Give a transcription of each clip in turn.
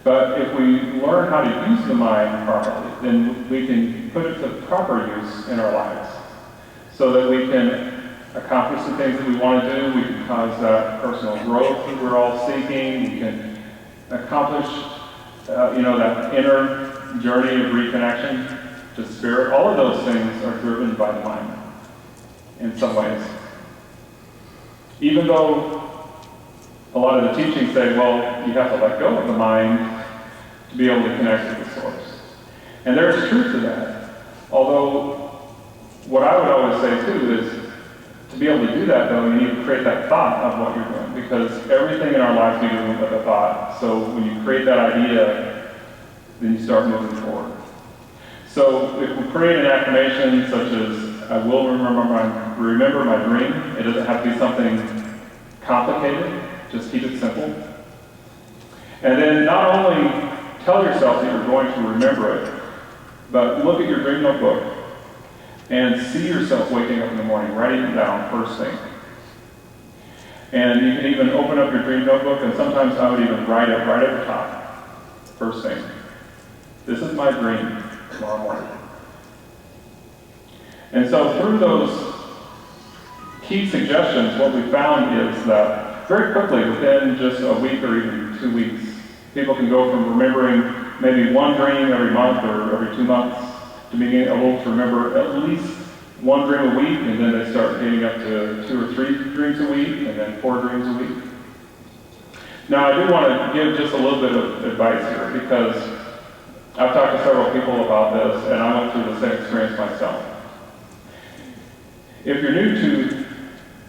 But if we learn how to use the mind properly, then we can put it to proper use in our lives so that we can accomplish the things that we want to do. We can cause that personal growth that we're all seeking. We can accomplish, that inner journey of reconnection to spirit. All of those things are driven by the mind in some ways. Even though a lot of the teachings say, well, you have to let go of the mind to be able to connect with the source. And there is truth to that. Although, what I would always say too is, to be able to do that though, you need to create that thought of what you're doing, because everything in our lives begins with a thought. So when you create that idea, then you start moving forward. So if we create an affirmation such as, I will remember my dream, it doesn't have to be something complicated, just keep it simple. And then not only tell yourself that you're going to remember it, but look at your dream notebook and see yourself waking up in the morning, writing it down first thing. And you can even open up your dream notebook, and sometimes I would even write it right at the top, first thing. This is my dream tomorrow morning. And so through those key suggestions, what we found is that very quickly, within just a week or even 2 weeks, people can go from remembering maybe one dream every month or every 2 months to being able to remember at least one dream a week, and then they start getting up to 2 or 3 dreams a week, and then 4 dreams a week. Now, I do want to give just a little bit of advice here, because I've talked to several people about this, and I went through the same experience myself. If you're new to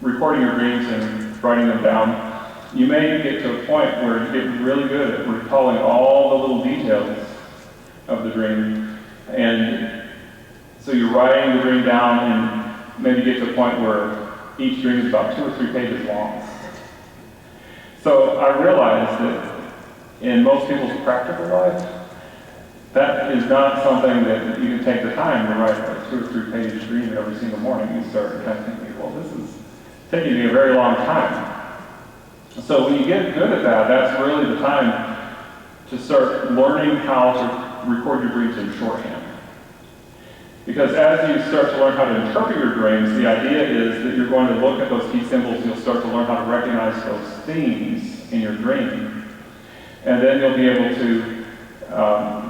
recording your dreams and writing them down, you may get to a point where you get really good at recalling all the little details of the dream. And so you're writing the dream down and maybe get to a point where each dream is about 2 or 3 pages long. So I realized that in most people's practical life, that is not something that you can take the time to write a 2 or 3 page dream every single morning. You start kind of thinking, well, this is taking me a very long time. So when you get good at that, that's really the time to start learning how to record your dreams in shorthand. Because as you start to learn how to interpret your dreams, the idea is that you're going to look at those key symbols, and you'll start to learn how to recognize those themes in your dream. And then you'll be able to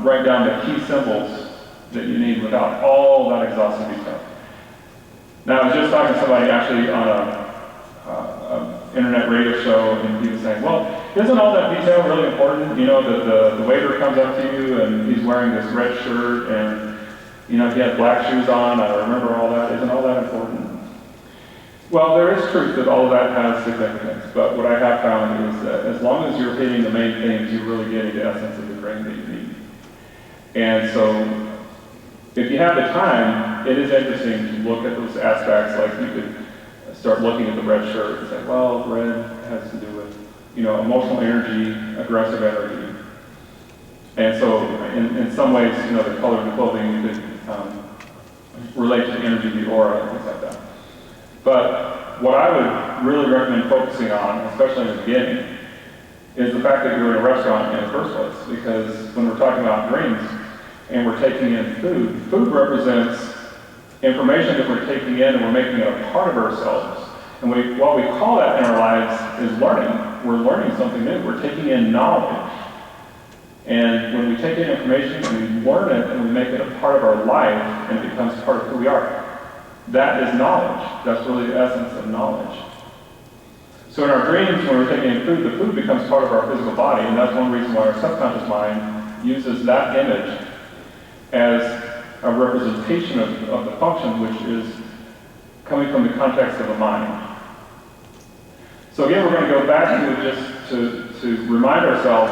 write down the key symbols that you need without all that exhaustive detail. Now, I was just talking to somebody actually on an internet radio show, and he was saying, well, isn't all that detail really important? You know, that the waiter comes up to you and he's wearing this red shirt, and he has black shoes on. I remember all that. Isn't all that important? Well, there is truth that all of that has significance, but what I have found is that as long as you're hitting the main themes, you're really getting the essence of the dream that you need. And so, if you have the time, it is interesting to look at those aspects. Like you could start looking at the red shirt and say, well, red has to do with, emotional energy, aggressive energy. And so, in some ways, the color of the clothing, you could relate to the energy of the aura and things like that. But what I would really recommend focusing on, especially in the beginning, is the fact that you're in a restaurant in the first place. Because when we're talking about dreams and we're taking in food, food represents information that we're taking in and we're making it a part of ourselves. And what we call that in our lives is learning. We're learning something new. We're taking in knowledge. And when we take in information and we learn it and we make it a part of our life and it becomes part of who we are, that is knowledge. That's really the essence of knowledge. So in our dreams, when we're taking in food, the food becomes part of our physical body, and that's one reason why our subconscious mind uses that image as a representation of the function, which is coming from the context of the mind. So again, we're going to go back to just to remind ourselves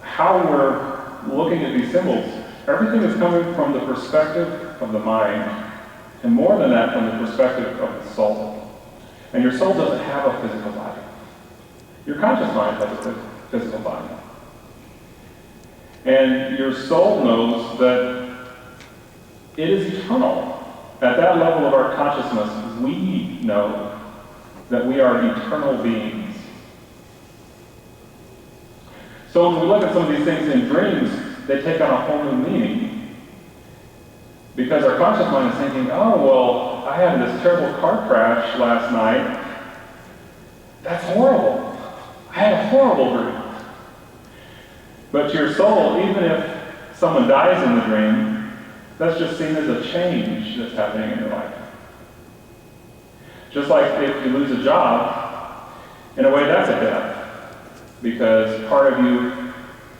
how we're looking at these symbols. Everything is coming from the perspective of the mind. And more than that, from the perspective of the soul. And your soul doesn't have a physical body. Your conscious mind has a physical body. And your soul knows that it is eternal. At that level of our consciousness, we know that we are eternal beings. So when we look at some of these things in dreams, they take on a whole new meaning. Because our conscious mind is thinking, oh, well, I had this terrible car crash last night. That's horrible. I had a horrible dream. But to your soul, even if someone dies in the dream, that's just seen as a change that's happening in your life. Just like if you lose a job, in a way that's a death. Because part of you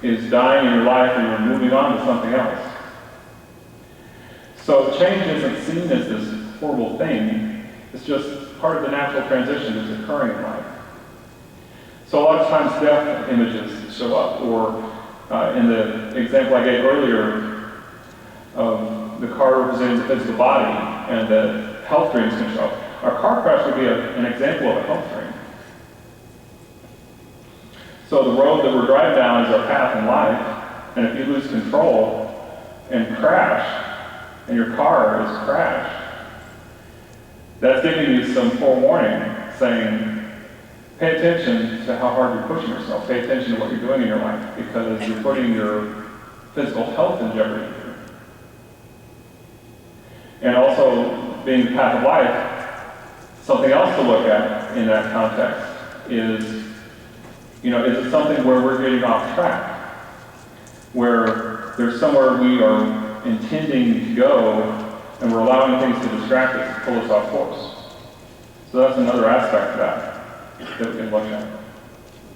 is dying in your life and you're moving on to something else. So change isn't seen as this horrible thing. It's just part of the natural transition that's occurring in life. So a lot of times death images show up, or in the example I gave earlier of the car representing the physical body and the health dreams can show up. Our car crash would be an example of a health dream. So the road that we're driving down is our path in life, and if you lose control and crash, and your car is crashed, that's giving you some forewarning, saying, pay attention to how hard you're pushing yourself. Pay attention to what you're doing in your life, because you're putting your physical health in jeopardy. And also, being the path of life, something else to look at in that context is, is it something where we're getting off track? Where there's somewhere we are intending to go, and we're allowing things to distract us, pull us off course. So that's another aspect of that we can look at.